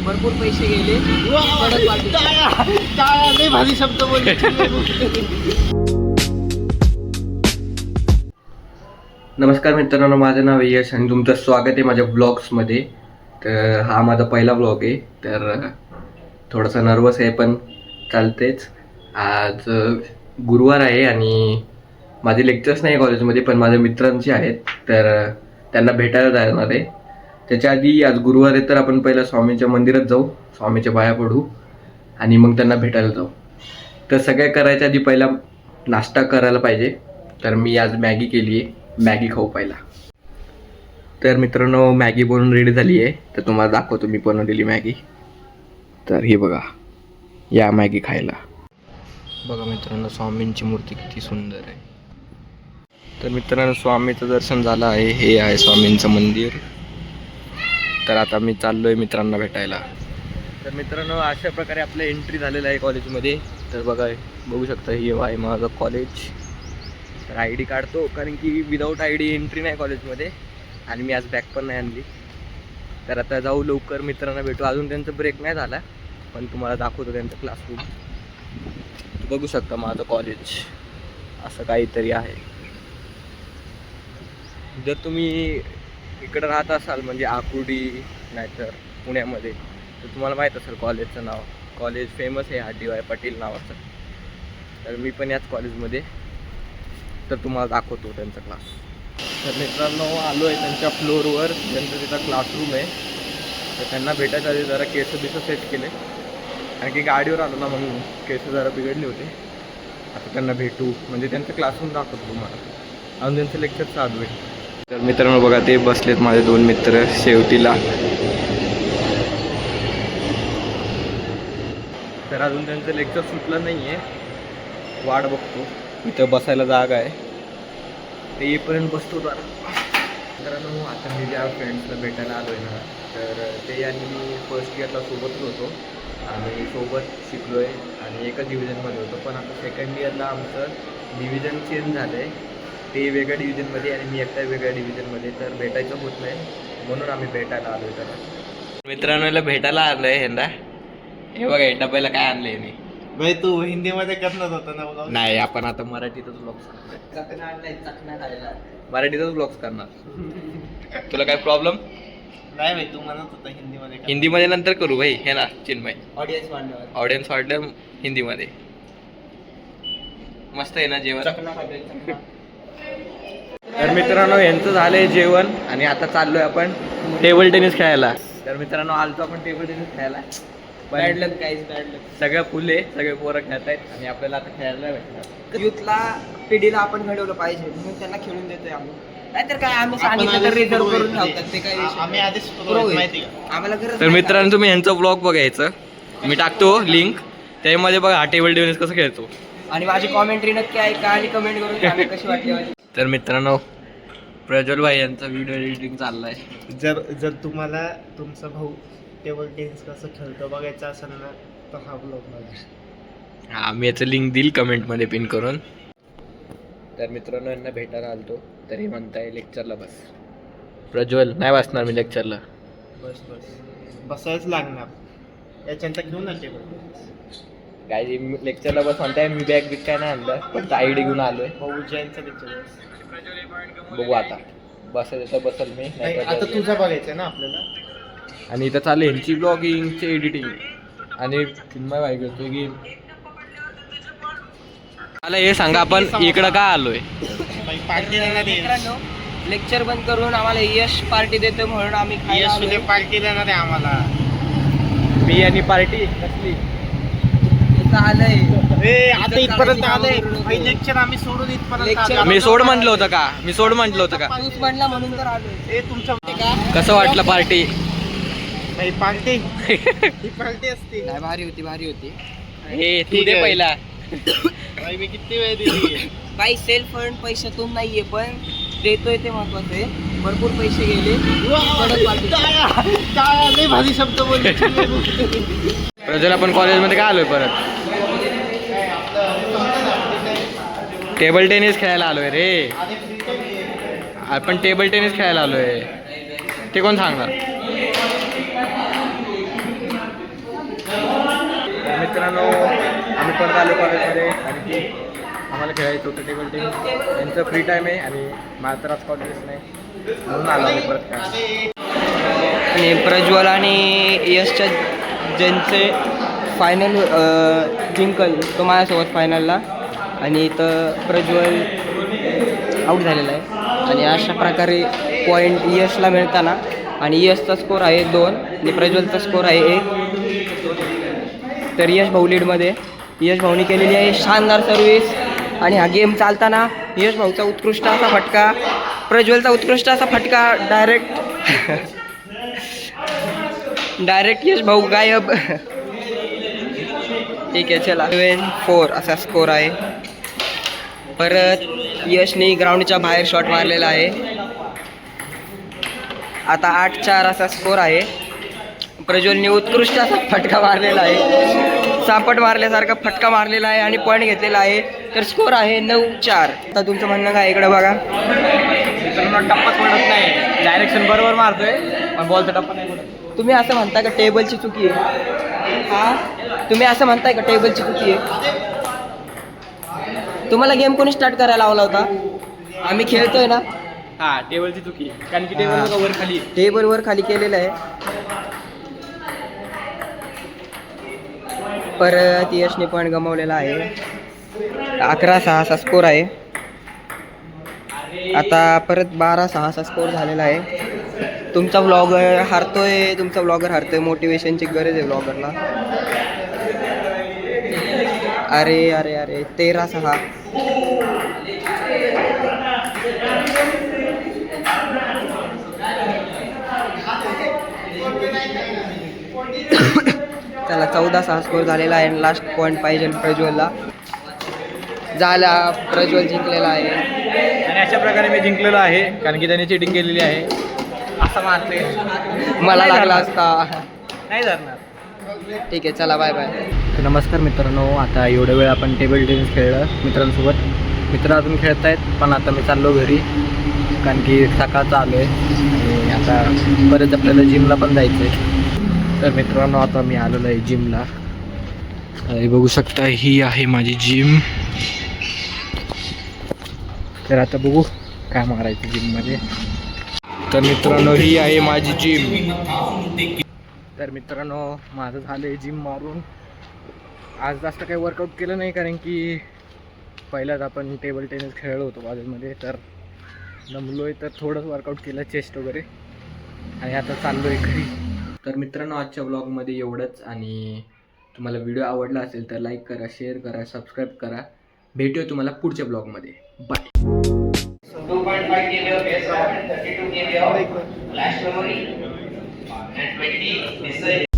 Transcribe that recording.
भरपूर पैसे गेले. कडक वाटते. भारी शब्द बोलले. नमस्कार मित्रांनो, माझं नाव यश आणि तुमचं स्वागत आहे माझ्या ब्लॉग्समध्ये. तर हा माझा पहिला ब्लॉग आहे, तर थोडासा नर्वस आहे पण चालतेच. आज गुरुवार आहे आणि माझे लेक्चर्स नाही कॉलेजमध्ये, पण माझ्या मित्रांचे आहेत, तर त्यांना भेटायला जाणार आहे. त्याच्या आधी आज गुरुवार आहे, तर आपण पहिला स्वामींच्या मंदिरात जाऊ, स्वामीच्या पाया पडू आणि मग त्यांना भेटायला जाऊ. तर सगळ्या करायच्या आधी पहिला नाश्ता करायला पाहिजे. तर मी आज मॅगी केली आहे, मॅगी खाऊ पहिला. तर मित्रांनो, मॅगी बनवून रेडी झाली आहे, तर तुम्हाला दाखवतो मी बनवलेली मॅगी. तर ही बघा, या मॅगी खायला. बघा मित्रांनो, स्वामींची मूर्ती किती सुंदर आहे. तर मित्रांनो, स्वामीचं दर्शन झालं आहे. हे आहे स्वामींचं मंदिर. तर आता मी चाललो आहे मित्रांना भेटायला. तर मित्रांनो, अशा प्रकारे आपलं एंट्री झालेलं आहे कॉलेजमध्ये. तर बघू शकता, हे आहे माझं कॉलेज. तर आय डी काढतो, कारण की विदाऊट आय डी एंट्री नाही कॉलेजमध्ये, आणि मी आज बॅग पण नाही आणली. तर आता जाऊ लवकर, मित्रांना भेटू. अजून त्यांचा ब्रेक नाही झाला, पण तुम्हाला दाखवतो त्यांचं क्लासरूम. बघू शकता माझं कॉलेज असं काहीतरी आहे. जर तुम्ही इकडं राहत असाल, म्हणजे आकुर्डी नाहीतर पुण्यामध्ये, तर तुम्हाला माहीत असेल कॉलेजचं नाव. कॉलेज फेमस आहे, DY पाटील नावाचं. तर मी पण याच कॉलेजमध्ये. तर तुम्हाला दाखवतो त्यांचा क्लास. तर मित्रांनो, आलो आहे त्यांच्या फ्लोअरवर, त्यांचं तिथं क्लासरूम आहे. तर त्यांना भेटायच्या आधी जरा केस सेट केले, कारण की गाडीवर आलो ना, म्हणून केस जरा बिघडले होते. आता त्यांना भेटू, म्हणजे त्यांचं क्लासरूम दाखवतो तुम्हाला. अजून त्यांचं लेक्चर चालू आहे. तर मित्रांनो बघा, ते बसलेत माझे 2 मित्र शेवटीला. तर अजून त्यांचं लेक्चर सुटलं नाही आहे, वाट बघतो. इथं बसायला जागा आहे, ते येईपर्यंत बसतो जरा. मित्रांनो, आता मी ज्या फ्रेंड्सला भेटायला आलो आहे ना, तर ते आणि मी फर्स्ट इयरला सोबतच होतो. आम्ही सोबत शिकलो आहे आणि एकच डिव्हिजनमध्ये होतो. पण आता सेकंड इयरला आमचं डिव्हिजन चेंज झालं आहे. ते वेगळ्या डिव्हिजनमध्ये आणि मी एकट्या वेगळ्या डिव्हिजनमध्ये. तर भेटायचं होत नाही, म्हणून आम्ही भेटायला आलो आहे. तर मित्रांनो, याला भेटायला आलो आहे यंदा. हे बघा, डब्याला काय आणलं आहे मी. भाई तू हिंदीमध्ये करणार होता ना ब्लॉग? नाही, आपण आता मराठीतच ब्लॉग्स करणार. मराठीतच ब्लॉग्स करणार. तुला काय प्रॉब्लेम नाही भाई, तू म्हणत होता हिंदीमध्ये. हिंदीमध्ये नंतर करू भाई, हे ना चिन्मय. ऑडियन्स वाढलं हिंदीमध्ये. मस्त आहे ना जेवण. तर मित्रांनो, यांचं झालंय जेवण आणि आता चाललोय आपण टेबल टेनिस खेळायला. तर मित्रांनो, आलतो आपण टेबल टेनिस खेळायला. बॅड लक गाईज, बॅड लक. सगळं फुले, सगळे पोरं खेळत आहेत आणि आपल्याला आता खेळायला भेटणार. युथला, पिढीला आपण घडवलं पाहिजे, म्हणून त्यांना खेळून देतोय आम्ही. नाहीतर काय, आम्ही सांगितलं तर रिझर्व करून ठेवतात ते. काय आम्ही आधीच माहिती का आम्हाला गरज तर मित्रांनो, तुम्ही यांचं ब्लॉग बघायचं, मी टाकतो लिंक. त्यामध्ये बघा हा टेबल टेनिस कसं खेळतो. आणि माझी कॉमेंट्री नक्की ऐका आणि कमेंट करून सांगा कशी वाटली माझी. तर मित्रांनो, प्रज्वल भाई यांचा व्हिडिओ एडिटिंग चाललाय. जर तुम्हाला तुमचा भाऊ टेबल टेनिस कसं खेळतो बघायचं असेल ना, तर हा ब्लॉग बघा. हा, मी याचं लिंक देईल कमेंटमध्ये पिन करून. तर मित्रांनो, यांना भेटायला आलतो, तर हे म्हणताय लेक्चरला बस. प्रज्वल, नाही बसणार मी लेक्चरला. बस बसायच लागणार. याच्यानंतर घेऊन ना टेबल. काय लेक्चरला बस म्हणताय, मी बॅग बिग काय नाही आणलं, फक्त ID घेऊन आलोय. भाऊ जयंतचा लेक्चर बघू आता, बसेल तर बसल मी. आता तुझा बघायचं ना आपल्याला. आणि इथं चालू यांची ब्लॉगिंगची एडिटिंग आणि चिन्मय भाई करतोय की. मला हे सांगा, आपण इकडं का आलोय? पार्टी देणार आहे. मित्रांनो, लेक्चर बंद करून आम्हाला यश पार्टी देतो, म्हणून आम्ही खायला यश आलोय. पार्टी देणार आहे आम्हाला. मी आणि पार्टी कसली इथं आलंय. आता इथपर्यंत आलंय. लेक्चर आम्ही सोडून इथपर्यंत आलोय. मी सोड म्हटलं होतं का? तूच म्हणला म्हणून तर आलोय. तुमच्या कसं वाटलं पार्टी? पार्टी ही पार्टी असते. नाही, भारी होती. हे तू दे पहिला. मी किती वेळ दिली. बाई, सेल्फ अर्न पैशातून नाहीये, पण देतोय ते महत्वाचं आहे. भरपूर पैसे गेले. कडक वाटते. भारी शब्द बोलले. प्रज्वल, आपण कॉलेजमध्ये काय आलोय परत? टेबल टेनिस खेळायला आलोय रे. आपण टेबल टेनिस खेळायला आलोय. ते कोण सांगणार? मित्रांनो आम्ही परत आलो कॉलेजमध्ये कारण की आम्हाला खेळायचं होतं टेबल टेनिस. यांचं फ्री टाईम आहे आणि माझं तर आज कॉलेजच नाही म्हणून आलो आम्ही परत काय. आणि प्रज्वल आणि यशच्या ज्यांचे फायनल जिंकल तो माझ्यासोबत फायनलला आणि इथं प्रज्वल आऊट झालेला आहे आणि अशा प्रकारे पॉईंट यशला मिळताना आणि यशचा स्कोर आहे 2 आणि प्रज्वलचा स्कोर आहे 1. तर यश भाऊ लीडमध्ये. यश भाऊनी केलेली आहे शानदार सर्व्हिस आणि हा गेम चालताना यश भाऊचा उत्कृष्ट असा फटका, प्रज्वलचा उत्कृष्ट असा फटका, डायरेक्ट यश भाऊ गायब. ठीक आहे चला 7-4 असा स्कोर आहे. परत यशने ग्राउंडच्या बाहेर शॉट मारलेला आहे. आता 8-4 असा स्कोर आहे. प्रज्वलने उत्कृष्ट असा फटका मारलेला आहे, सापट मारल्यासारखा फटका मारलेला आहे आणि पॉईंट घेतलेला आहे. तर स्कोर आहे 9-4. आता तुमचं म्हणणं काय इकडं बघा. मित्रांनो टप्पाच पडत नाही, डायरेक्शन बरोबर मारतोय पण बॉलचा टप्पा नाही पडत. तुम्ही असं म्हणताय का टेबलची चुकी आहे? तुम्ही असं म्हणताय का टेबलची चुकी आहे? तुम्हाला गेम कोणी स्टार्ट करायला लावला होता? आम्ही खेळतोय ना. हा टेबलची चुकी कारण की टेबल वर खाली टेबल वर खाली केलेलं आहे. परत यशने पॉईंट गमावलेला आहे. 11-6 असा स्कोर आहे. आता परत 12-6 असा स्कोर झालेला आहे. तुमचा व्लॉगर हारतोय. मोटिवेशनची गरज आहे व्लॉगरला. अरे अरे अरे 13-6. चला 14-6 स्कोर झालेला आहे. लास्ट पॉईंट पाहिजे प्रज्वलला. झाला, प्रज्वल जिंकलेला आहे. आणि अशा प्रकारे मी जिंकलेलो आहे कारण की त्याने चिटिंग केलेली आहे. असं मारते मला लागला असता. नाही धरणार. ठीक आहे चला बाय बाय. नमस्कार मित्रांनो, आता एवढ्या वेळ आपण टेबल टेनिस खेळलं मित्रांसोबत. मित्र अजून खेळत आहेत पण आता मी चाललो घरी कारण की सकाळचं आलो आहे आणि आता परत आपल्याला जिमला पण जायचं आहे. तर मित्रांनो आता मी आलेलो आहे जिमला. हे बघू शकता, ही आहे माझी जिम. तर आता बघू काय मारायचं जिममध्ये. तर मित्रांनो ही आहे माझी जिम. तर मित्रांनो माझं झालं आहे जिम मारून. आज जास्त काही वर्कआउट केलं नाही कारण की पहिल्याच आपण टेबल टेनिस खेळलो होतो कॉलेजमध्ये, तर जमलो आहे तर थोडंच वर्कआउट केलं चेस्ट वगैरे आणि आता चाललो आहे घरी. तर मित्रांनो आजच्या ब्लॉगमध्ये एवढंच आणि तुम्हाला व्हिडिओ आवडला असेल तर लाईक करा, शेअर करा, सबस्क्राईब करा. भेटूया तुम्हाला पुढच्या ब्लॉगमध्ये. Bye. 2.5 KB of PS RAM, 32 KB of flash memory, and 20